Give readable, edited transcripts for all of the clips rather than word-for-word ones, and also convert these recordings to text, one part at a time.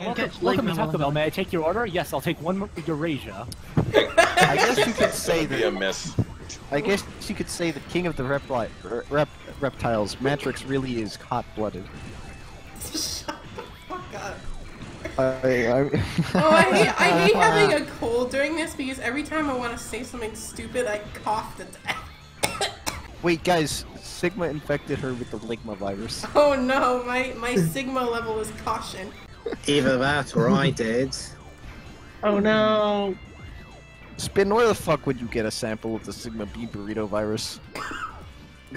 Welcome to Taco Bell. May I take your order? Yes, I'll take one Eurasia. I guess you could say Be a that. mess. I guess you could say the king of the reptiles, Matrix, really is hot-blooded. Shut the fuck up. I I hate having a cold during this because every time I want to say something stupid, I cough to death. Wait, guys, Sigma infected her with the Ligma virus. Oh no, my Sigma level is caution. Either that or I did. Oh no! Spin, where the fuck would you get a sample of the Sigma B burrito virus?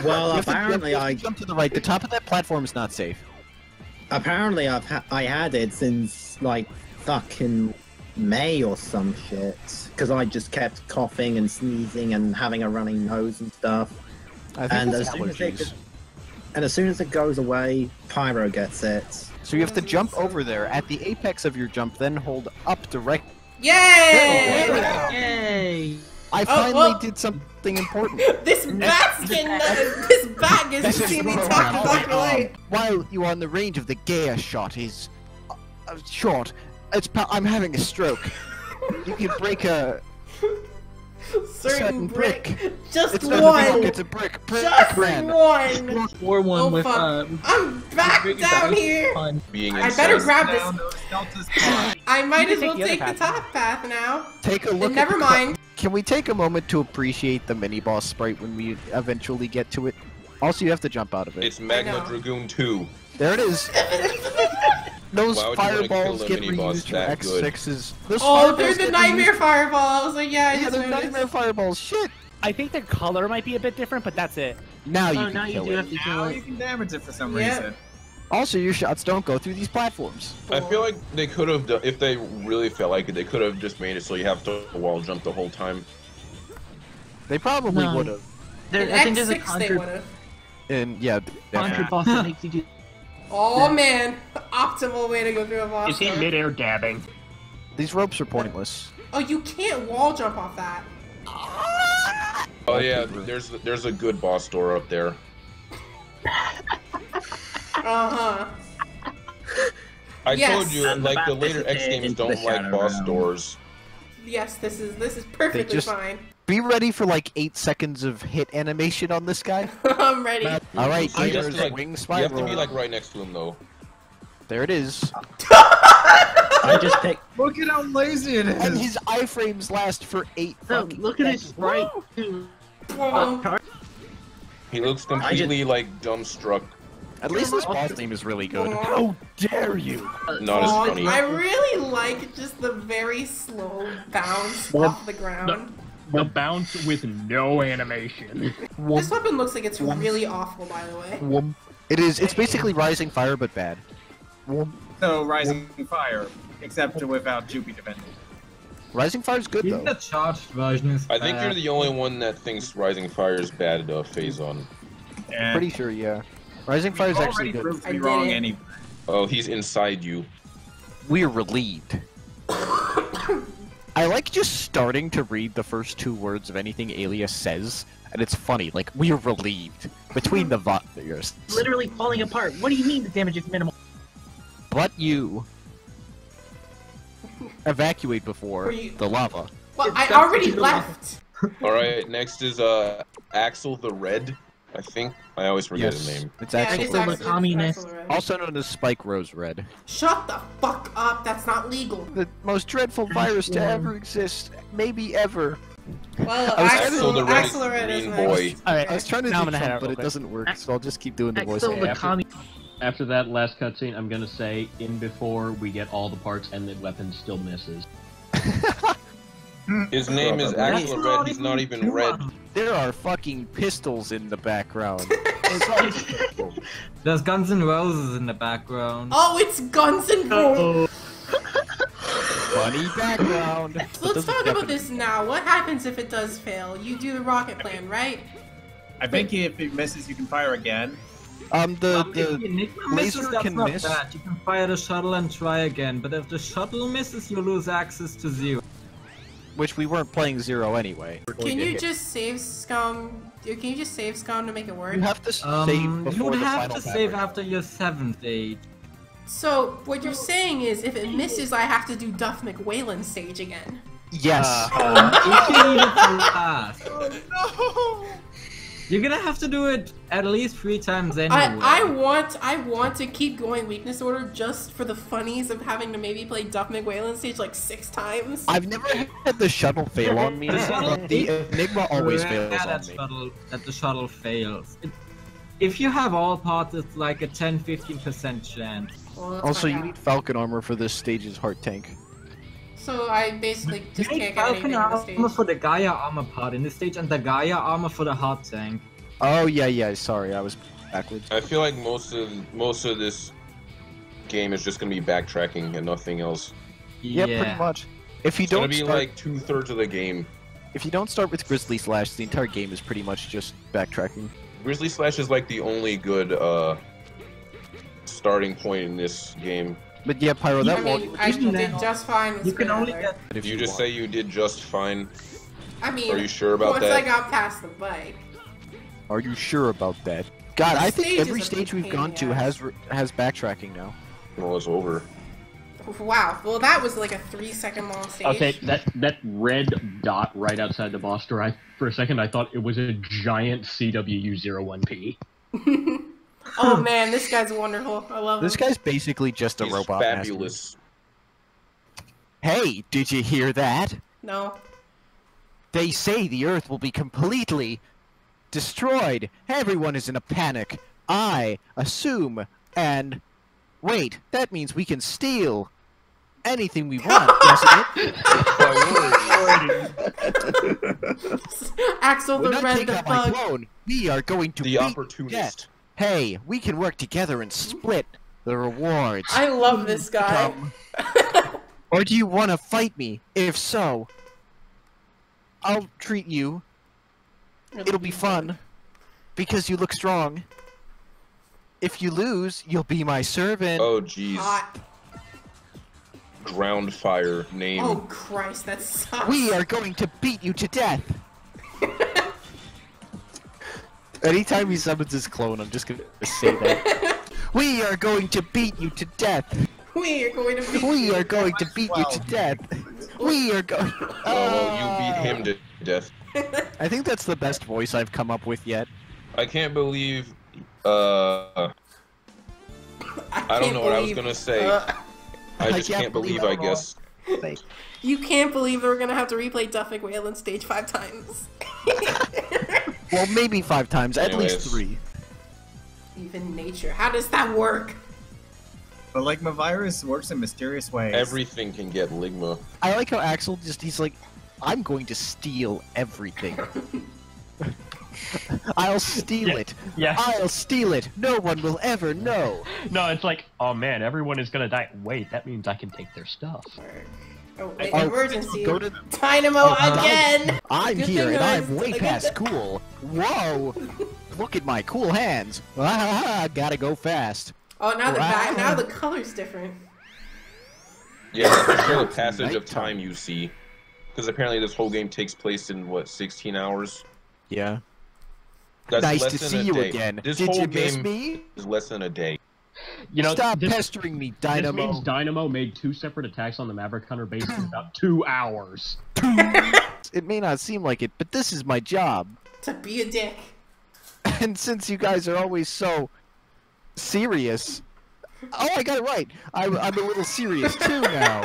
Well, You have to- apparently you have to I jump to the right. The top of that platform is not safe. apparently I had it since like fucking May or some shit. Because I just kept coughing and sneezing and having a running nose and stuff. I think And that's as allergies. soon as it goes away, Pyro gets it. So you have to jump over there. At the apex of your jump, then hold up direct. Yay! Yay! I finally did something important. This bat is seeing me talk away. While you are on the range of the Gaia shot is short, I'm having a stroke. You can break a certain brick. Just It's not a one. brick, it's a brick. Just man. one. Or one Oh with fuck! I'm back down here. Being I better inside. grab this. I might as well take the top path now. Take a look. And never at the mind. Can we take a moment to appreciate the mini boss sprite when we eventually get to it? Also, you have to jump out of it. It's Magma know. Dragoon 2. There it is. Those Why would you wanna kill fireballs the get mini-boss reused from that good? X6s. Those Oh, fireballs they're the get nightmare reused- fireballs. Like, yeah, I Yeah, just they're noticed. nightmare fireballs. Shit. I think their color might be a bit different, but that's it. Now you Oh, can now you kill do it. have to kill Now it. you can damage it for some Yep. reason. Also, your shots don't go through these platforms. I feel like they could have, if they really felt like it, they could have just made it so you have to wall jump the whole time. They probably No. would have. In I think there's a X6 they would've. And yeah, contra boss that makes you do. Oh man, the optimal way to go through a boss. Is he door. midair dabbing? these ropes are pointless. Oh, you can't wall jump off that. Oh yeah, there's a good boss door up there. Uh-huh. I Yes. told you, And like the the later back X is games into don't the like shadow boss realm. doors. Yes, this is perfectly just- fine. Be ready for like 8 seconds of hit animation on this guy. I'm ready. Alright, You have gamers, to, like, wing You have spiral. to be like right next to him though. There it is. I just picked. Look at how lazy it And is. his iframes last for 8 No, fucking look at his seconds. sprite too. Whoa. He looks completely like dumbstruck. At least this boss name is really good. How dare you? Not as Oh, funny. I really like just the very slow bounce off the ground. The bounce with no animation. This weapon looks like it's really awful, by the way. Whoom. It is. It's basically Rising Fire, but bad. Whoom. So Rising Fire, except without Jupi defending. Rising Fire's good Even though. the charged version is I think you're the only one that thinks Rising Fire is bad phase on. Pretty sure, yeah. Rising Fire's actually Already good. proved to I be did wrong it. anyway. Oh, he's inside you. We're relieved. I like just starting to read the first 2 words of anything Alias says, and it's funny. Like, we're relieved between the fingers. Literally falling apart. What do you mean the damage is minimal? But you evacuate before Were you- the lava. Well, I already left. Alright, next is Axel the Red, I think. I always forget his name. It's Yeah, it actually is Axel the actually communist. Axel Red. also known as Spike Rose Red. Shut the fuck up. That's not legal. The most dreadful virus to ever exist, maybe ever. Well, I was Axel the Red Axel Red is Green nice. Boy. Alright, I was trying to now I'm do gonna head something, out but real it quick. doesn't work, so I'll just keep doing the voice. Axel the after- communist. After that last cutscene, I'm gonna say in before we get all the parts and the weapon still misses. His name is Axel the Red, he's not even red. There are fucking pistols in the background. There's Guns N' Roses in the background. Oh, it's Guns N' Roses. Funny background. So let's talk about this now. What happens if it does fail? You do the rocket plan, right? I think if it misses, you can fire again. If The the Enigma misses, laser that's can not miss. bad. You can fire the shuttle and try again, but if the shuttle misses, you lose access to Zero. which we weren't playing 0 anyway. Can you just save scum? Can you just save scum to make it work? You have to save before You'd the have final to save battle. after your 7th age. So, what you're saying is, if it misses, I have to do Duff McWhalen stage again. Yes. If you need it to last. You're gonna have to do it at least 3 times anyway. I want to keep going weakness order just for the funnies of having to maybe play Duff McWhalen stage like 6 times. I've never had the shuttle fail on me. The Enigma always fails on me. That the shuttle fails. If you have all parts, it's like a 10-15% chance. Well, Also, you need Falcon armor for this stage's heart tank. So I basically just You can't need get anything Falcon on the armor stage. for the Gaia armor part in this stage, and the Gaia armor for the heart tank. Oh yeah, sorry, I was backwards. I feel like most of this game is just gonna be backtracking and nothing else. Yeah, pretty much. If you It's don't gonna be start, like 2/3 of the game. if you don't start with Grizzly Slash, the entire game is pretty much just backtracking. Grizzly Slash is like the only good starting point in this game. But yeah, Pyro, that I mean, won't. I did just fine with You can only Skylar. get. If You just say you did just fine. I mean, Are you sure about once that? I got past the bike. Are you sure about that? God, The I think stage every is a stage pain we've in gone the to ass. has backtracking now. Well, it's over. Wow. Well, that was like a 3-second long stage. Okay, that red dot right outside the boss door, for a second I thought it was a giant CWU-01P. Oh man, this guy's wonderful. I love This him. guy's basically just a He's robot master. fabulous. Hey, did you hear that? No. They say the Earth will be completely destroyed. Everyone is in a panic. I assume, and wait, that means we can steal anything we want, doesn't it? Axel When the I Red take the out my Bug. clone, we are going to The beat opportunist. death. Hey, we can work together and split the rewards. I love this guy. Or do you want to fight me? If so, I'll treat you. It'll be fun. Because you look strong. If you lose, you'll be my servant. Oh jeez. Hot. Ground fire name. Oh Christ, that sucks. We are going to beat you to death. Anytime he summons his clone, I'm just gonna say that. We are going to beat you to death. We are going to beat We are going to beat you to death. We are going. Oh, well, you beat him to death. I think that's the best voice I've come up with yet. I can't believe. I don't know what I was gonna say. I just can't believe. I guess. You can't believe that we're gonna have to replay Duff McWhalen stage 5 times. Well, maybe 5 times, at Anyways. least 3. Even nature. How does that work? The Ligma virus works in mysterious ways. Everything can get Ligma. I like how Axel he's like, I'm going to steal everything. I'll steal it. Yeah. I'll steal it. No one will ever know. No, it's like, oh man, everyone is gonna die. Wait, that means I can take their stuff. Oh, wait, Oh, emergency. go to- Dynamo again! I'm Good here thing and I I'm way get past that. cool. Whoa! Look at my cool hands. Gotta go fast. Oh, now the Wow. now the color's different. Yeah, that's just the Oh, passage of nighttime. time you see. Because apparently this whole game takes place in, what, 16 hours? Yeah. That's Nice less to than see a you day. again. This Did whole you miss game me? is less than a day. You know, Stop this, pestering me, this Dynamo. means Dynamo made 2 separate attacks on the Maverick Hunter base in about 2 hours. It may not seem like it, but this is my job. To be a dick. And since you guys are always so serious, oh, I got it right. I'm a little serious too now.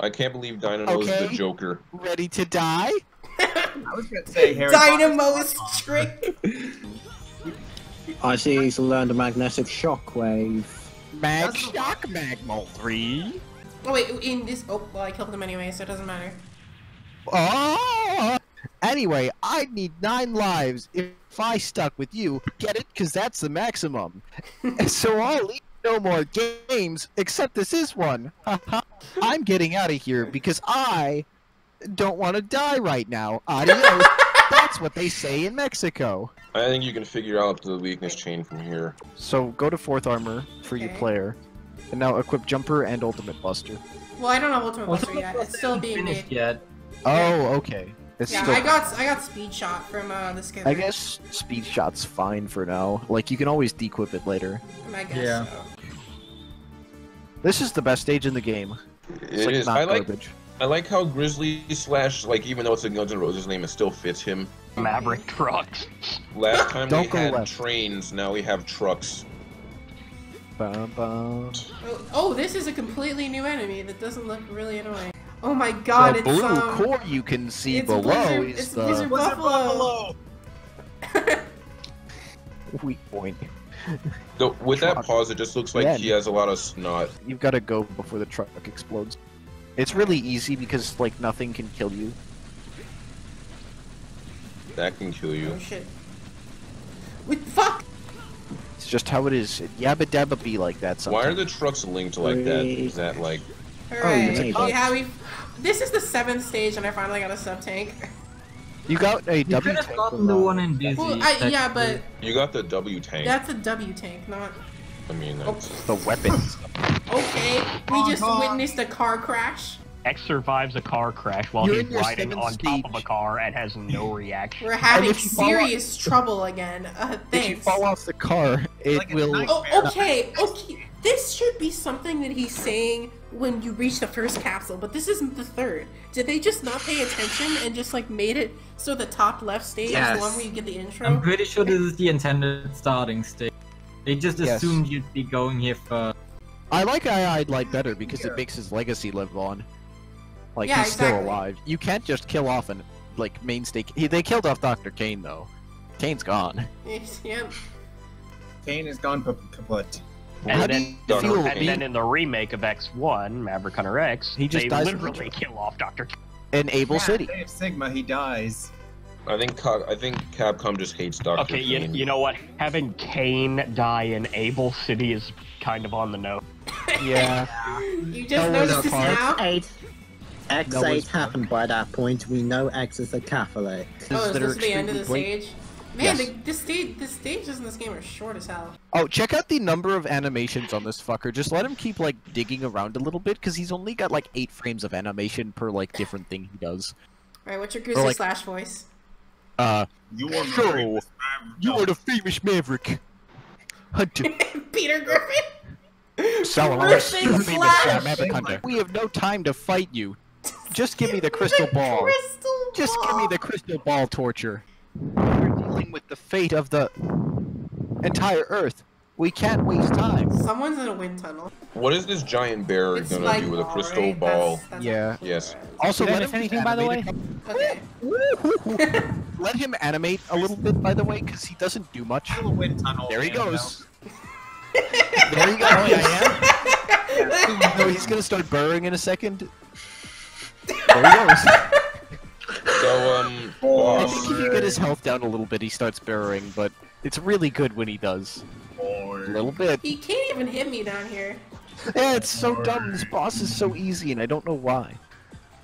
I can't believe Dynamo's Okay. the Joker. Ready to die? I was gonna say Harry Dynamo's trick. I see he's learned a magnetic shockwave. Mag Shock Magmal 3. Oh wait, in this. Oh, well, I killed him anyway, so it doesn't matter. Oh! Anyway, I'd need 9 lives if I stuck with you. Get it? Because that's the maximum. So I'll leave no more games, except this is one. I'm getting out of here because I don't want to die right now. Adios. That's what they say in Mexico. I think you can figure out the weakness chain from here. So go to 4th armor for you Okay. player. And now equip jumper and ultimate buster. Well, I don't have Ultimate Buster yet. It's still being made. finished yet. Oh, okay. It's Yeah, still... I got Speed Shot from the skipper. I guess speed shot's fine for now. Like, you can always dequip it later. I guess Yeah. so. This is the best stage in the game. It's It like is. not I garbage. like how Grizzly slash, like, even though it's a Guns N' Roses name, it still fits him. Maverick trucks. Last time we Don't go had left. trains, now we have trucks. Bum, bum. Oh, this is a completely new enemy that doesn't look really annoying. Oh my god, The it's blue core you can see it's below Blizzard, is it's the Blizzard Buffalo. weak point. Though, with that Truck. pause, it just looks like Yeah. he has a lot of snot. You've got to go before the truck explodes. It's really easy because like nothing can kill you. That can kill you. Oh shit. What the fuck? It's just how it is. Yabba dabba be like that sometimes. Why are the trucks linked like that? Is that like... Hooray. Oh, Yeah, this is the 7th stage and I finally got a sub-tank. You got a You W could have tank gotten with, the one in Dizzy. Well, yeah, but You got the W tank. that's a W tank, not... I mean, that's... the weapons. Okay, we just witnessed a car crash. X survives a car crash while You're he's in your riding seventh on top of a stage. car and has no reaction. We're having if you fall serious trouble again. If you Thanks. fall off the car, it Like a will. knife. Oh, okay. This should be something that he's saying when you reach the first capsule, but this isn't the 3rd. Did they just not pay attention and just like made it so the top left stage is the one where you get the intro? I'm pretty sure this is the intended starting stage. They just Yes. assumed you'd be going here first. I like I'd like better because it makes his legacy live on. Like Yeah, he's still exactly. alive. You can't just kill off an like mainstay. They killed off Dr. Kane though. Kane's gone. Yep. Kane has gone kaput. How And do then, you feel? and then in the remake of X1, Maverick Hunter X, He just they dies from literally the- kill off Dr. K. in Able City. Day of Sigma, he dies. I think Capcom just hates Dr. Okay, Kane. you know what? Having Kane die in Able City is kind of on the nose. Yeah. You just That was noticed a this part. now? X8 That was- happened by that point. We know X is a Catholic. Oh, is that are this the end of the extremely blatant. stage? Man, Yes. the stages in this game are short as hell. Oh, check out the number of animations on this fucker. Just let him keep like digging around a little bit because he's only got like 8 frames of animation per like different thing he does. Alright, what's your Grizzly like- Slash voice? You are So, you are the famous Maverick Hunter. Peter Griffin? So, Griffin you famous Slash! Maverick Hunter. We have no time to fight you. Just give me the crystal ball. Crystal Just give me ball. the crystal ball torture. We're dealing with the fate of the entire Earth. We can't waste time. Someone's in a wind tunnel. What is this giant bear It's gonna like do with a ball, crystal right? ball? That's Yeah. Yes. Also, Did I let miss him anything, by the way? Okay. Let him animate a little bit, by the way, because he doesn't do much. a wind tunnel. There he man, goes. There he goes. Oh, yeah, No, he's gonna start burrowing in a second. There he goes. So, I boss. think if you get his health down a little bit, he starts burrowing, but it's really good when he does. A little bit. He can't even hit me down here. Yeah, it's so dumb. This boss is so easy, and I don't know why.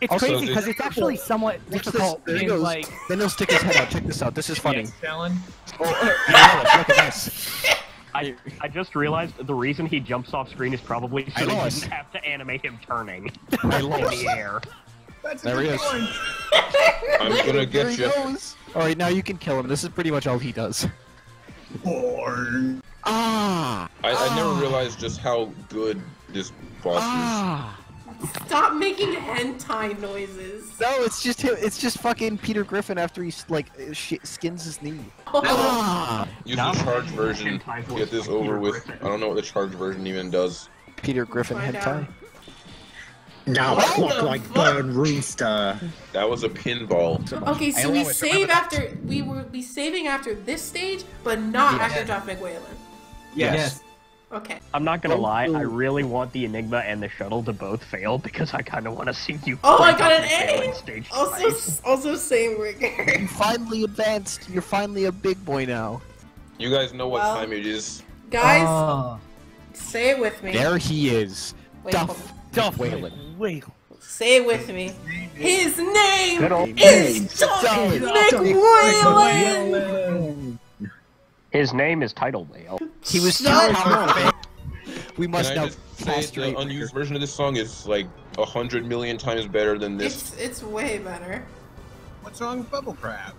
It's Also, crazy because this- it's actually somewhat Watch this. difficult. There he in, goes. like, Then he'll stick his head out. Check this out. This is funny. Yes, Talon. Yeah, look at this. I just realized the reason he jumps off screen is probably I so he lost. didn't have to animate him turning I in lost. the air. That's a There he good is. point. I'm gonna There get he you. goes. Alright, now you can kill him. This is pretty much all he does. Born. Ah! I never realized just how good this boss Ah! Stop making hentai noises. No, it's just him. It's just fucking Peter Griffin after he like skins his knee. Oh, Ah! is. Use Now the I'm charge gonna version hentai to voice get this like over Peter with. Griffin. I don't know what the charge version even does. Peter Griffin Find hentai. out. Now What look the like fuck? Burn Rooster. That was a pinball. Okay, so I we allow it. save after we will be saving after this stage, but not Yes. after Duff McWhalen. Yes. Okay. I'm not gonna Oh, lie, I ooh. really want the Enigma and the shuttle to both fail because I kind of want to see you. Oh, I break got up an and fail in A. stage Also, twice. also same rigor. You finally advanced. You're finally a big boy now. You guys know what Well- time it is. Guys, Oh. say it with me. There he is. Wait, hold on. Duff Whalen. Wait. Say it with me. His name Good old- is Duff Duff McWhalen. His name is Tidal Whale. He was too Shut powerful. We must Can I now just say castrate the unused Rigger. version of this song is like 100 million times better than this. It's way better. What's wrong with Bubble Crab?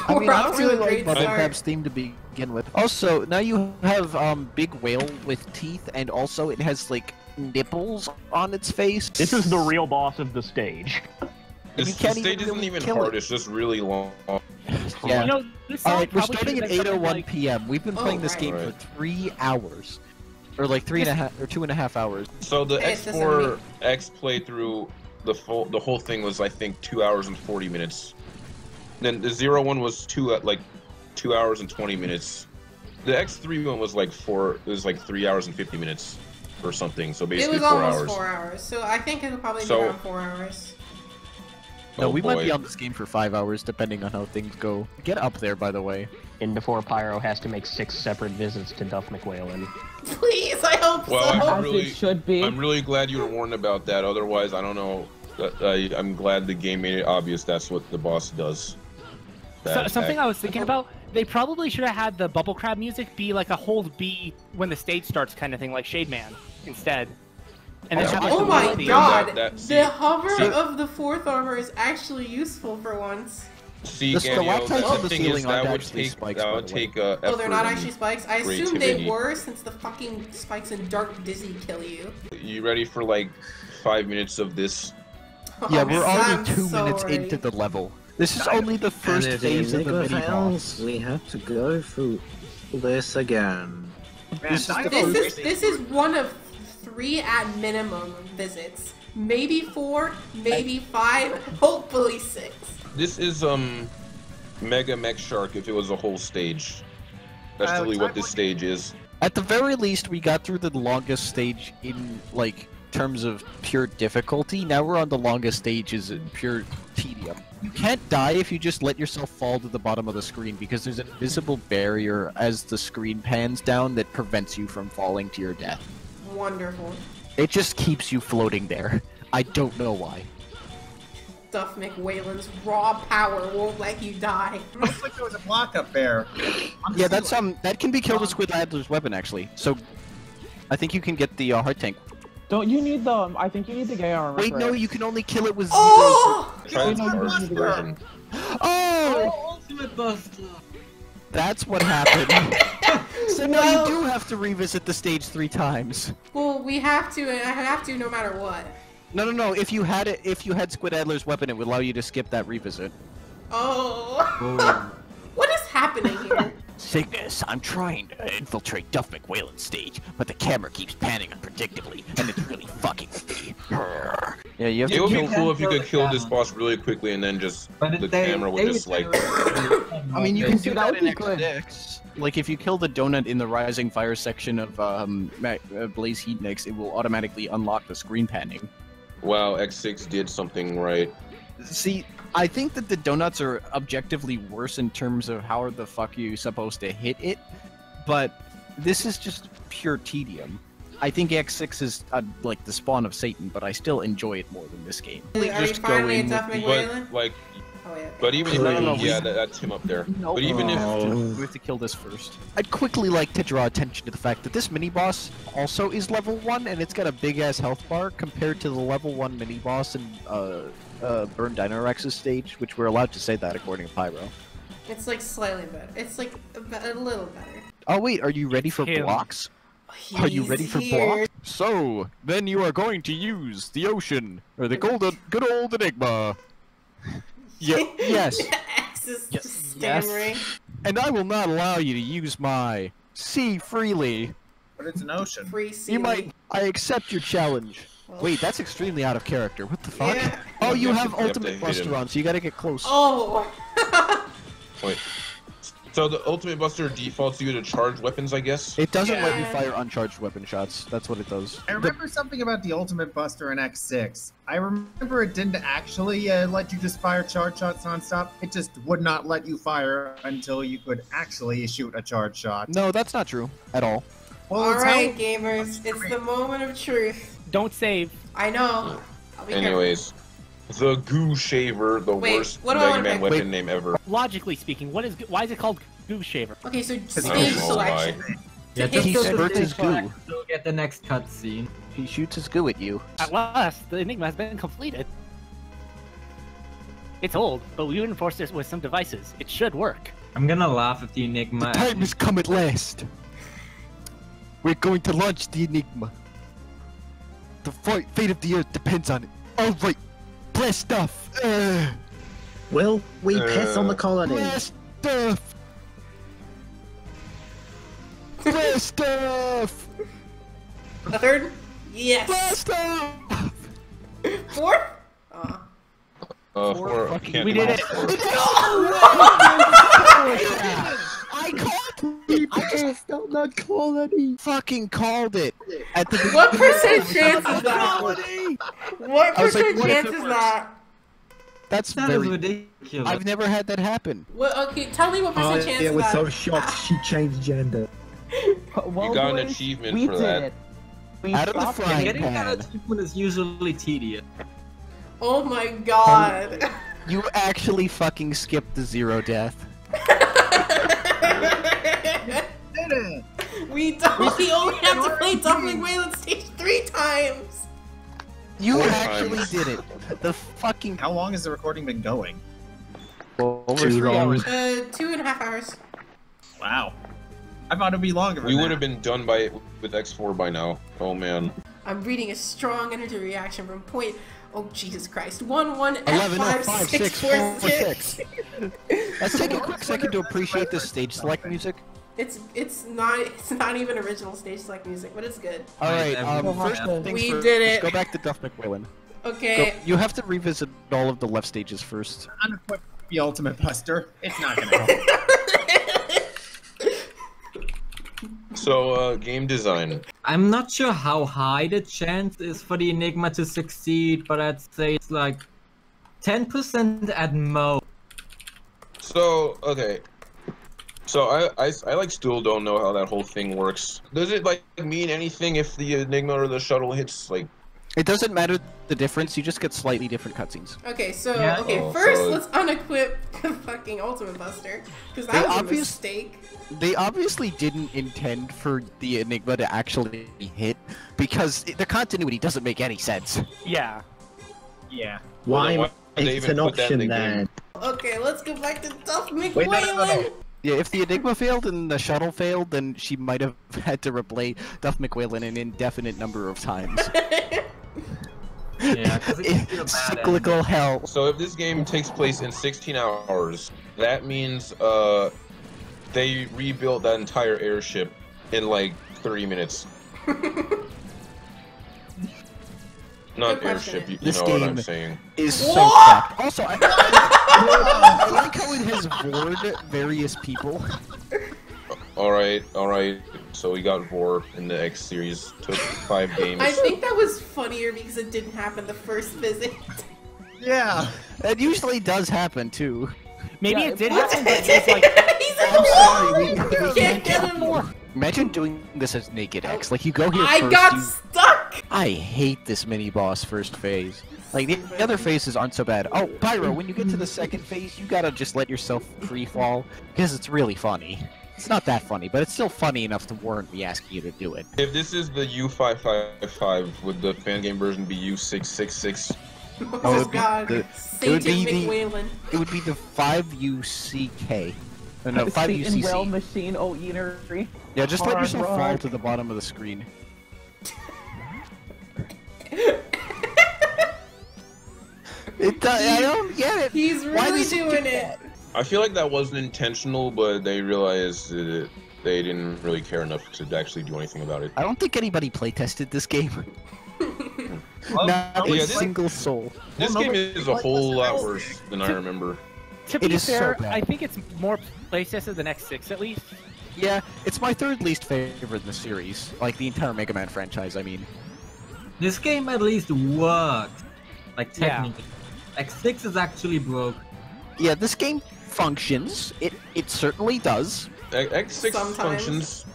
I mean, We're I off don't to really a like great Bubble start. Crab's theme to begin with. Also, now you have Big Whale with teeth, and also it has like nipples on its face. This is the real boss of the stage. This stage isn't even hard, it's just really long. Yeah. You know, this Alright, we're probably starting should at have been something 8:01 like- p.m. We've been playing this game for 3 hours. Or like 2.5 hours. So the Hey, it's just X4X playthrough, the whole thing was I think 2 hours and 40 minutes. Then the 0-1 was 2 hours and 20 minutes. The X3 one was like 3 hours and 50 minutes or something. So It basically was 4 almost hours. 4 hours, so I think it'll probably be So- around 4 hours. No, Oh, we might be boy. on this game for 5 hours, depending on how things go. Get up there, by the way. And before Pyro has to make 6 separate visits to Duff McWhalen. Please, I hope Well, so. I'm really, should be. I'm really glad you were warned about that. Otherwise, I don't know. I'm glad the game made it obvious that's what the boss does. Something I was thinking about, they probably should have had the bubble crab music be like a hold B when the stage starts kind of thing, like Shade Man, instead. And then have, like, Oh the my melody. god! see- The hover see- of the 4th armor is actually useful for once. See, The Daniel, stalactites the on the thing ceiling is aren't that would actually take spikes, that by would the way. take Oh, they're not effort actually and spikes? I assumed they creativity. were, since the fucking spikes in Dark Dizzy kill you. You ready for like 5 minutes of this? Yeah, Oh, we're already I'm 2 so minutes ready. into the level. This is only the first And if phase of the Enigma mini fails, boss. we have to go through this again. This is the This is one of 3 at minimum visits. Maybe 4, maybe 5, hopefully 6. This is Mega Mech Shark if it was a whole stage. That's really what this stage is. At the very least, we got through the longest stage in, like, terms of pure difficulty. Now we're on the longest stages in pure tedium. You can't die if you just let yourself fall to the bottom of the screen, because there's an invisible barrier as the screen pans down that prevents you from falling to your death. Wonderful. It just keeps you floating there. I don't know why. Duff McWhalen's raw power won't let you die. It looks like there was a block up there. Yeah, that's that can be killed with Squid Adler's weapon, actually. So, I think you can get the heart tank. Don't you need the? I think you need the gay armor. Wait, for no, it. you can only kill it with Oh! Try the hard version. Oh! Ultimate Buster! That's what happened. So now you do have to revisit the stage 3 times. Well, we have to, and I have to no matter what. No. If you had Squid Adler's weapon, it would allow you to skip that revisit. Oh. What is happening here? Cygnus, I'm trying to infiltrate Duff McWhalen's stage, but the camera keeps panning unpredictably, and it's really fucking me. Yeah, you have It to would kill. be cool if you could kill this boss really quickly and then just But the they- camera would they just would like. I mean, you can do That that would in be good. X6. Like, if you kill the donut in the Rising Fire section of Blaze Heat Mix, it will automatically unlock the screen panning. Wow, X6 did something right. See, I think that the donuts are objectively worse in terms of how the fuck you supposed to hit it, but this is just pure tedium. I think X6 is like the spawn of Satan, but I still enjoy it more than this game. Are you Just finally going at Duff with the- McWhalen? But like, Oh, yeah. but even if No, yeah, that's him up there. No, But even if we have to kill this first. I'd quickly like to draw attention to the fact that this mini boss also is level 1, and it's got a big ass health bar compared to the level 1 mini boss in Burn Dynarex's stage, which we're allowed to say that according to Pyro. It's like slightly better. It's like a little better. Oh wait, are you ready for him. blocks? Are you He's ready for here. blocks? So, then you are going to use the ocean, or the good old Enigma. Yes. X is Yes. just stammering. And I will not allow you to use my sea freely. But it's an ocean. Free sea. You might. I accept your challenge. Well- Wait, that's extremely out of character. What the fuck? Yeah. Oh, you You have have to Ultimate hit Buster him. on, so you gotta get close. Oh. wait. So the Ultimate Buster defaults you to charged weapons, I guess. It doesn't let you Yeah. fire uncharged weapon shots. That's what it does. I remember something about the Ultimate Buster in X6. I remember it didn't actually let you just fire charge shots nonstop. It just would not let you fire until you could actually shoot a charge shot. No, that's not true at all. Well, All it's right, how- gamers. It's the moment of truth. Don't save. I know. I'll be careful. Anyways, the Goo Shaver, the Wait, worst what do I Mega wanna Man pick? weapon Wait. name ever. Logically speaking, why is it called Goo Shaver? Okay, so I don't stage know selection. Yeah, hit just He go the to spurts the his stage goo. You'll get the next cutscene. He shoots his goo at you. At last, the Enigma has been completed. It's old, but we reinforced it with some devices. It should work. I'm gonna laugh at the The Enigma. time has come at last. We're going to launch the Enigma. The fate of the Earth depends on it. All right, blast stuff. Will we piss on the colony? Blast stuff. Blast stuff. A third? Yes. Blast stuff. Fourth? Four. Can't We do did it. I called it. I just on the colony. Fucking called it. At the What percent chance is that? colony. What I was like, percent what if chance it is works? that? That's That is very. ridiculous. I've never had that happen. Well, okay, tell me what percent chance I is was that. so shocked she changed gender. Well, You got an boys, achievement we for did that. it. We Out of the stopped frying it. Getting pan. that achievement is usually tedious. Oh my god. You actually fucking skipped the 0 death. We only have to play Dumpling Whalen stage 3 times. You 4 actually times. did it. The fucking. How long has the recording been going? Over Too 3 long. hours. 2.5 hours. Wow. I thought it'd be longer. We than would have that. been done with X4 by now. Oh man. I'm reading a strong energy reaction from point. Oh Jesus Christ! 1-1 11 F5 5 6 6 4 4 6. 6. Let's take a quick second to appreciate the stage select music. It's not even original stage select music, but it's good. All right. everyone First has- things We first, did let's it. go back to Duff McWillan. Okay. You have to revisit all of the left stages first. Unequip the ultimate buster. It's not gonna help. So game design. I'm not sure how high the chance is for the Enigma to succeed, but I'd say it's like 10% at most. So okay. So I like still don't know how that whole thing works. Does it like mean anything if the Enigma or the shuttle hits like? It doesn't matter the difference. You just get slightly different cutscenes. Okay, so Yeah. Oh, first so- let's unequip the fucking Ultimate Buster because They that was a obvious- mistake. They obviously didn't intend for the Enigma to actually hit because the continuity doesn't make any sense. Yeah. Yeah. Why? Well, then why did they It's even an put that in option the then. game? Okay, let's go back to Duff Wait, no. McWhalen. Yeah, if the Enigma failed and the shuttle failed, then she might have had to replay Duff McWillan an indefinite number of times. Yeah, 'cause it's still a bad Cyclical hell. So if this game takes place in 16 hours, that means they rebuilt that entire airship in like 30 minutes. Not Good airship, question. you This know what I'm game- saying. Is so What? fucked. Also, I like how it has vored various people. Alright. So we got Vor in the X series. Took 5 games. I think that was funnier because it didn't happen the first visit. Yeah. That usually does happen too. Maybe Yeah, it did What? happen, but it's like He's in I'm the sorry, wall! we You can't get him! Imagine doing this as Naked X. Like you go here I first. got you... stuck! I hate this mini boss first phase. Like the other phases aren't so bad. Oh, Pyro, when you get to the second phase, you gotta just let yourself free fall because it's really funny. It's not that funny, but it's still funny enough to warrant me asking you to do it. If this is the U555, would the fan game version be U666? Oh, it'd be God. the- Satan would be the- McWhalen. It would be the 5UCK. No, Satan Well 5UCC. Machine O Eatery. Yeah, just let Hard yourself fall rock. to the bottom of the screen. I don't get it. He's Why really does it doing do it. that? I feel like that wasn't intentional, but they realized that they didn't really care enough to actually do anything about it. I don't think anybody playtested this game. Well, Not yeah, a this- single soul. This Well, game no, is a whole lot worse than I remember. to It be is so fair, bad. I think it's more playtested than X6 at least. Yeah, it's my third least favorite in the series. Like the entire Mega Man franchise, I mean. This game at least works. Like Yeah. technically. X6 is actually broke. Yeah, this game functions. It certainly does. X6 Sometimes. functions.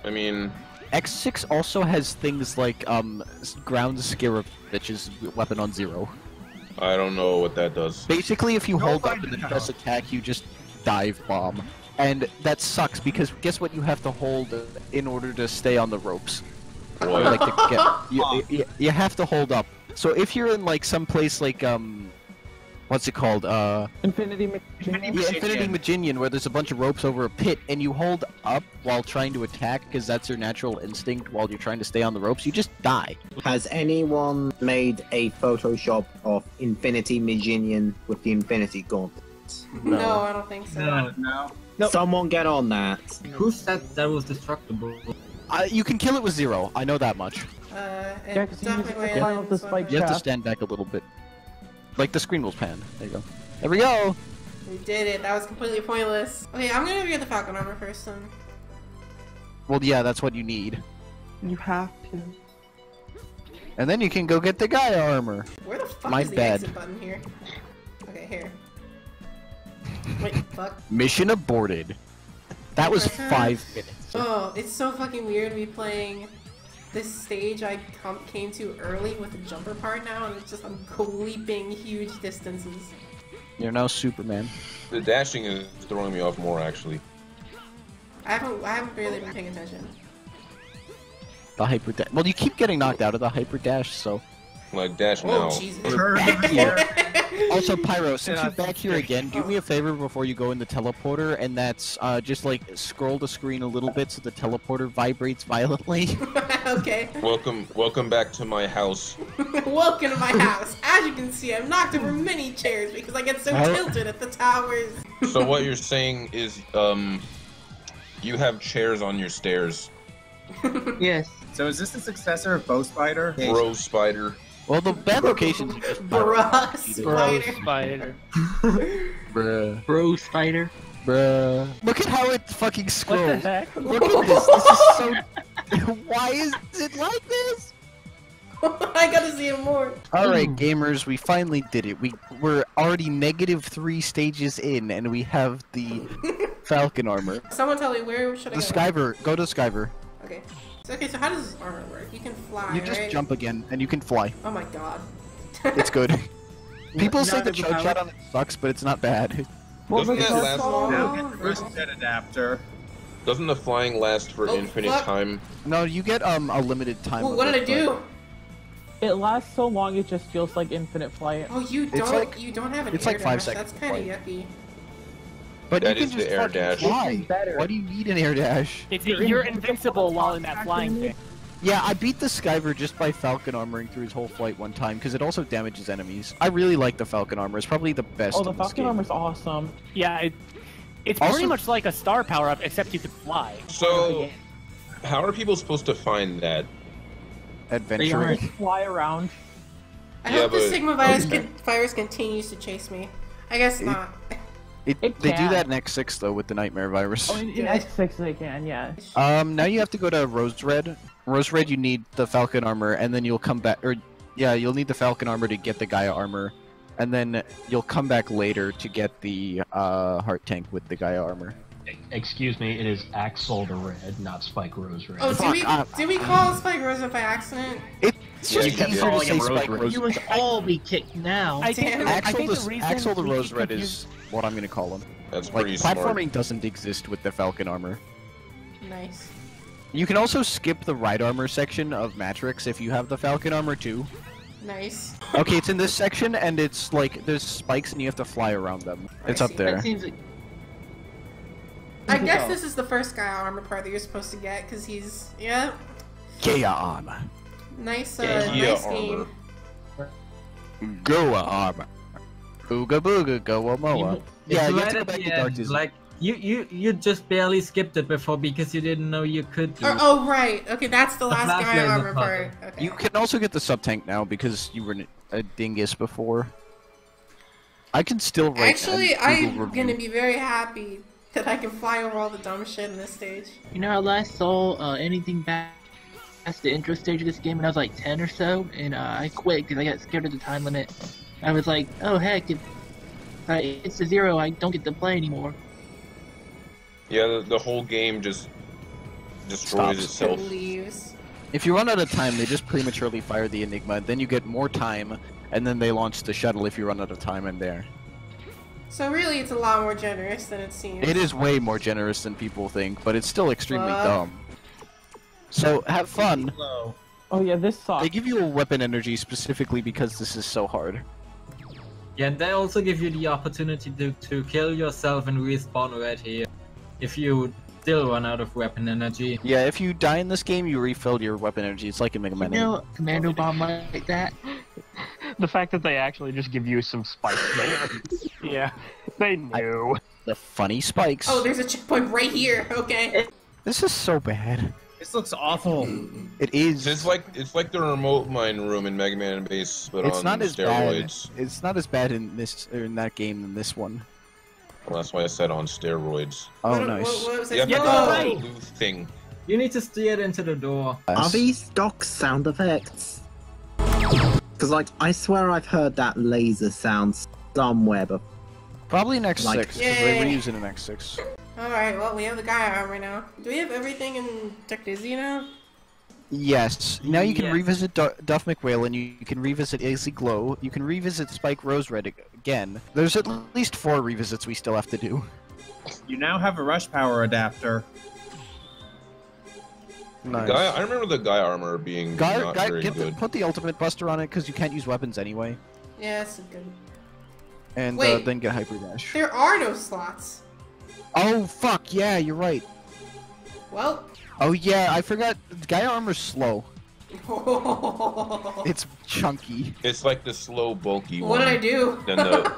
I mean, X6 also has things like ground scarab, which is weapon on 0. I don't know what that does. Basically, if you No, hold I up and then don't. press attack, you just dive bomb. And that sucks because guess what you have to hold in order to stay on the ropes? What? Like to get, you have to hold up. So if you're in like some place like what's it called? Infinity Magician. Yeah, Infinity Magician, where there's a bunch of ropes over a pit, and you hold up while trying to attack, because that's your natural instinct while you're trying to stay on the ropes. You just die. Has anyone made a Photoshop of Infinity Magician with the Infinity Gauntlet? No, I don't think so. No. Nope. Someone get on that. Who said that was destructible? You can kill it with 0. I know that much. Yeah, And 'cause you use definitely the climb up the spike You have to shaft. stand back a little bit. Like the screen will pan. There you go. There we go! We did it. That was completely pointless. Okay, I'm gonna get the Falcon armor first then. Well, yeah, that's what you need. You have to. And then you can go get the Gaia armor. Where the fuck My is the bad. exit button here? Okay, here. Wait, fuck. Mission aborted. That was 5 minutes. Oh, it's so fucking weird to be playing this stage I came to early with the jumper part now, and it's just I'm leaping huge distances. You're now Superman. The dashing is throwing me off more, actually. I haven't really been paying attention. The hyper dash. Well, you keep getting knocked out of the hyper dash, so. Like, dash Oh, now. Jesus. You're back here. Also, Pyro, since you're back here again, do me a favor before you go in the teleporter, and that's just like scroll the screen a little bit so the teleporter vibrates violently. Okay. Welcome back to my house. Welcome to my house. As you can see, I've knocked over many chairs because I get so tilted at the towers. So what you're saying is, you have chairs on your stairs. Yes. So is this the successor of Bow Spider? Bro spider. Well, the bad locations are just Bruh, Spider. Bruh. Bro spider. Bruh. Look at how it fucking What the scrolls. heck? Look at this. This is so. Why is it like this? I gotta see it more. Alright, gamers, we finally did it. We're already -3 stages in, and we have the Falcon armor. Someone tell me where should I The go? Skyver. Go to Skyver. Okay. So how does this armor work? You can fly, You just right? jump again, and you can fly. Oh my god. It's good. People say Not the every charge shot pilot. on it sucks, but it's not bad. Doesn't that last Oh, for? First jet adapter. Doesn't the flying last for Oh, infinite fuck. time? No, you get a limited time. Ooh, of what did it, I do? It lasts so long, it just feels like infinite flight. Oh, you It's don't. like- You don't have an it's air like 5 dash. seconds That's kind of flight. yucky. But That you is can the just air fucking dash. fly. Better. Why do you need an air dash? You're invincible while in that flying thing. Yeah, I beat the Skyver just by Falcon armoring through his whole flight one time, because it also damages enemies. I really like the Falcon armor. It's probably the best Oh, the in this Falcon game. armor's awesome. Yeah, it's Also- pretty much like a star power up, except you can fly. So, how are people supposed to find that? Adventure. Fly around. I Yeah, hope the but- Sigma virus continues to chase me. I guess not. They do can. that in X6 though with the Nightmare virus. Oh, in X6 they can, yeah. Now you have to go to Rose Red. Rose Red, you need the Falcon armor, and then you'll come back. Or yeah, you'll need the Falcon armor to get the Gaia armor, and then you'll come back later to get the heart tank with the Gaia armor. Excuse me, it is Axel the Red, not Spike Rose Red. Oh, Fuck, did we call Spike Rosa by accident? It's Yeah, just you kept easier to calling say him Rose Spike Red. Rose. You must all be kicked now. I think the reason Axel the we Rose keep Red confusing- is what I'm gonna call him. That's Like pretty platforming smart. doesn't exist with the Falcon armor. Nice. You can also skip the ride armor section of Matrix if you have the Falcon armor too. Nice. Okay, it's in this section, and it's like there's spikes, and you have to fly around them. It's I up see. there. That seems like I guess this is the first guy armor part that you're supposed to get, because he's, yeah, Gaia armor. nice, Yeah, nice armor. game. Goa armor. Ooga booga, Goa moa. Yeah, you have to go back to Dark Disney. Like you just barely skipped it before because you didn't know you could do. Oh, right. Okay, that's the last last guy laser armor puzzle. part. Okay. You can also get the sub-tank now because you were a dingus before. I can still write Actually, a Google I'm review. gonna be very happy that I can fly over all the dumb shit in this stage. You know, I last saw anything past the intro stage of this game when I was like 10 or so, and I quit because I got scared of the time limit. I was like, oh heck, if it's a 0, I don't get to play anymore. Yeah, the whole game just destroys Stops. itself. It leaves. If you run out of time, they just prematurely fire the Enigma, then you get more time, and then they launch the shuttle if you run out of time in there. So really, it's a lot more generous than it seems. It is way more generous than people think, but it's still extremely Fuck. dumb. So, have fun. Oh yeah, this sucks. They give you a weapon energy specifically because this is so hard. Yeah, and they also give you the opportunity to kill yourself and respawn right here. If you still run out of weapon energy. Yeah, if you die in this game, you refill your weapon energy. It's like in Mega Man. You know, Commando Bomb like that. The fact that they actually just give you some spikes there. Yeah. They knew. The funny spikes. Oh, there's a checkpoint right here. Okay. This is so bad. This looks awful. It is. It's like the remote mine room in Mega Man Base, but It's on not as steroids. bad. It's not as bad in that game than this one. Well, that's why I said on steroids. Oh, What- nice. what was You have this? to Yeah, do the right. blue thing. You need to steer it into the door. Are these stock sound effects? Because, like, I swear I've heard that laser sound somewhere before. Probably an X6, Like- because they were Yay. using an X6. Alright, well, we have the guy armor now. Do we have everything in Technizzy now? Yes. Now you can Yeah. revisit Duff McWhalen, you can revisit Izzy Glow, you can revisit Spike Rose Red again. There's at least 4 revisits we still have to do. You now have a rush power adapter. Nice. I remember the guy armor being not very good. Put the Ultimate Buster on it, because you can't use weapons anyway. Yeah, that's good. And Wait. then get Hyper Dash. There are no slots. Oh, fuck, yeah, you're right. Well. Oh, yeah, I forgot. Gaia Armor's slow. It's chunky. It's like the slow, bulky one. What did I do? Then the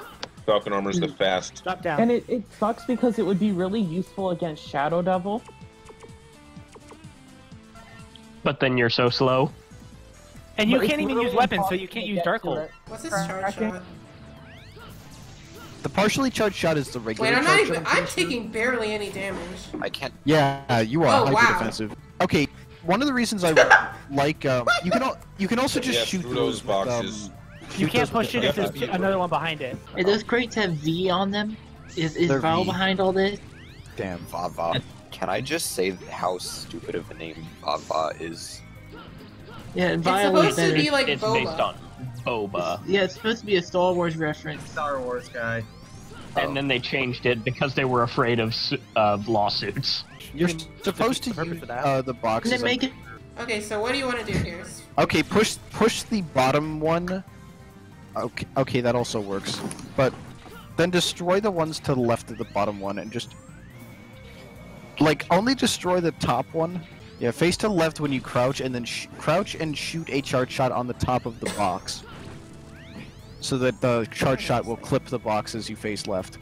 Falcon armor's the fast. Drop down. And it sucks because it would be really useful against Shadow Devil. But then you're so slow. And you But it's can't even literally use weapons, so you impossible can't to use get Dark to Hole. it. What's this Right, charge I can't- shot? The partially charged shot is the regular Wait, I'm charge not shot, even. pretty I'm sure. taking barely any damage. I can't. Yeah, you are Oh, hyper wow. defensive. Okay, one of the reasons I like you can also just Yeah, shoot through those with, boxes. You shoot can't those with push it the if there's fast. another one behind it. Are those crates have V on them? Is They're Val V. behind all this? Damn. Vava. Can I just say how stupid of a name Vava is? Yeah, It's Violet supposed to be like It's Boba. based on boba. Yeah, it's supposed to be a Star Wars reference. Star Wars guy. And then they changed it because they were afraid of lawsuits. You're supposed to purpose use of that. the Can boxes. they make it? Okay, so what do you want to do here? Okay, push the bottom one. Okay, that also works. But then destroy the ones to the left of the bottom one and just like only destroy the top one. Yeah, face to the left when you crouch, and then crouch and shoot a charge shot on the top of the box, so that the charge shot will clip the box as you face left.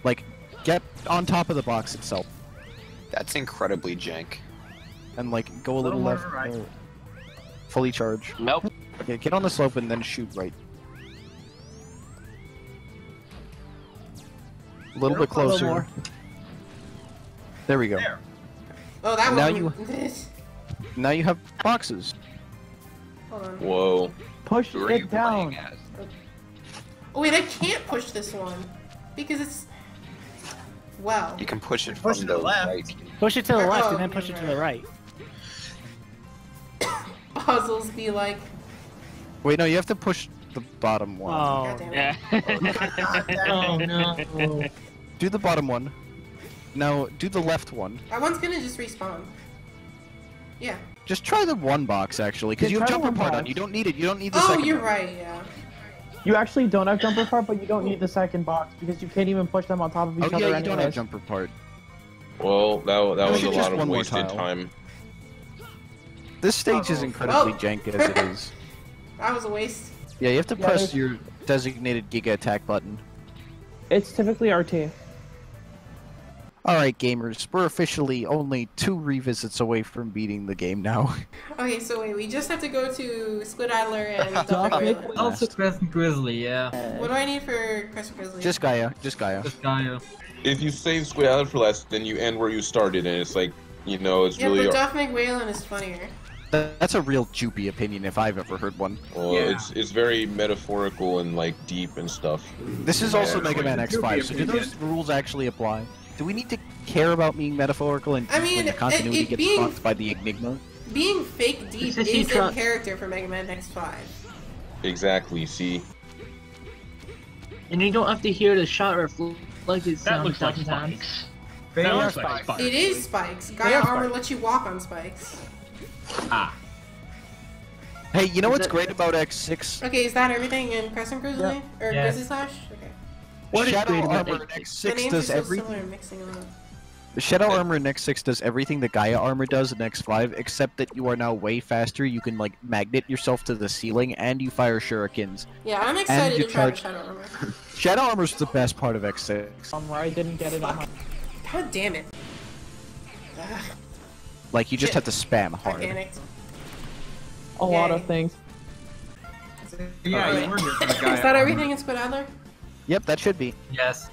Like, get on top of the box itself, That's incredibly jank. and like go a little more left. to the right. Fully charge. Nope. Okay, get on the slope and then shoot right. A little bit closer. more. There we go. There. Oh, that Now one. Now you have boxes. Hold on. Whoa. Push Who are you it down. playing as? Oh wait, I can't push this one because it's. Well. You can push it Push from it to the the left. right. Push it to the Oh, left and then push it to the right. Puzzles be like. Wait, no, you have to push the bottom one. God Oh, damn it. Yeah. Oh no. Do the bottom one. Now do the left one. That one's gonna just respawn. Yeah. Just try the one box actually, because Yeah, you have try the jumper one part on. box. You don't need it. You don't need the Oh, second you're one. right. Yeah. You actually don't have jumper part, but you don't need the second box because you can't even push them on top of each Oh other yeah, you anyways. don't have jumper part. Well, that was a Just lot of one more wasted tile. time. This stage is Uh-oh. incredibly Oh. jank as it is. That was a waste. Yeah, you have to Yeah, press there's- your designated Giga Attack button. It's typically RT. Alright, gamers, we're officially only 2 revisits away from beating the game now. Okay, so wait, we just have to go to Squid Idler and Duff Duff McWhalen. Also Crescent Grizzly, yeah. What do I need for Crescent Grizzly? Just Gaia, just Gaia. This guy. If you save Squid Island for last, then you end where you started, and it's like, you know, it's Yeah, really. but Duff McWhalen is funnier. That's a real Joopy opinion if I've ever heard one. Well, Yeah. it's very metaphorical and like deep and stuff. This is also Yeah. Mega Man X5, so do those rules actually apply? Do we need to care about being metaphorical and I deep mean, when the continuity it gets being- fucked by the Enigma? Being fake deep It's just is you in character for Mega Man X5. Exactly. See, And you don't have to hear the shot reflected That sound looks like sometimes. spikes. They That are looks like spikes. spikes. It is spikes. They Gaia are armor spikes. lets you walk on spikes. Ah. Hey, you know what's great about X6? Okay, is that everything in Crescent Grizzly? Or Yes. Grizzly Slash? Okay. What is Shadow great about Armor in X6? X6 The names does are so everything. similar, mixing them up. The Shadow Armor in X6 does everything the Gaia Armor does in X5, except that you are now way faster. You can like magnet yourself to the ceiling, and you fire shurikens. Yeah, I'm excited you to try the charge- Shadow Armor. Shadow Armor's the best part of X6. I didn't get it on my. God damn it. Ugh, Like you just Shit. have to spam I hard. panicked. A lot Yay. of things. Yeah, you were here for the guy. Is that everything in Squid Adler? Yep, that should be. Yes.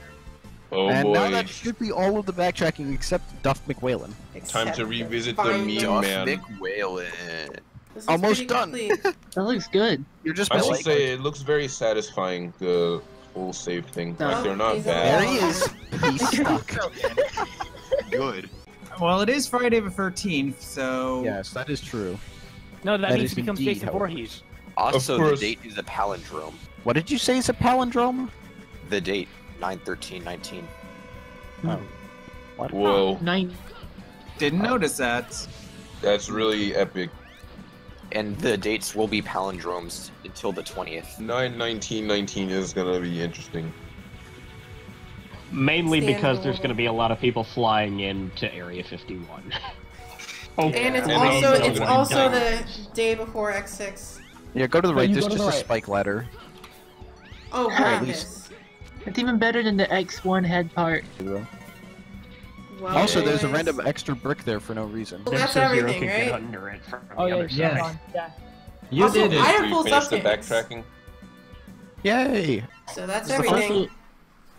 Oh and boy. now that should be all of the backtracking except Duff McWhalen. Time Except to revisit find the meme Duff man. McWhalen. This is Almost pretty done. complete. That looks good. You're just I missing. will say it looks very satisfying, the full save thing. Oh, Like, they're not he's bad. There he is. He's stuck. Good. Well, it is Friday the 13th, so Yes, that is true. No, that That means is it becomes indeed Jason how it Voorhees. Also, Of the course. date is a palindrome. What did you say is a palindrome? The date, 9/13/19. Oh. What? Whoa, didn't notice that. that's really epic. And the dates will be palindromes until the 20th. 9/19/19 is gonna be interesting. Mainly Stand because there's over. going to be a lot of people flying into Area 51. Okay. And it's And also also it's gonna be also dying. the day before X6. Yeah, go to the No, right. you There's go to just the a right. spike ladder. Oh, at wow. least. It's even better than the X1 head part. Well, Also, there's a anyways. random extra brick there for no reason. Well, that's There's so Zero everything, can get right? under it from Oh the yeah, other Yes. side. yeah. You Also, did it. I have We full finished the subjects. backtracking. Yay! So that's This is the everything.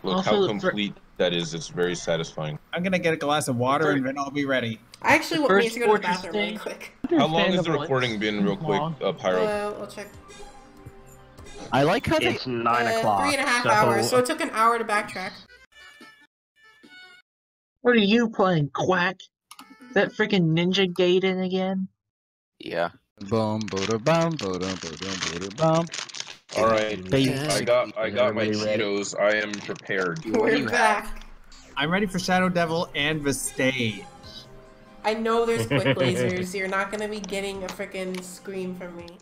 Look Also, how the complete that is. It's very satisfying. I'm gonna get a glass of water and then I'll be ready. I actually The need to go to the first bathroom really fortress quick. How long has the Understandable. recording been, real quick, Long. Pyro? I'll check. I like how they. It's 9 o'clock. 3.5 so hours, so it took an hour to backtrack. What are you playing, Quack? Is that freaking Ninja Gaiden again? Yeah. Boom, boom, bum, boom, boom, bum. All right, I got my Everybody ready? Cheetos. I am prepared. We're back. I'm ready for Shadow Devil and the stage. I know there's quick lasers. You're not gonna be getting a freaking scream from me.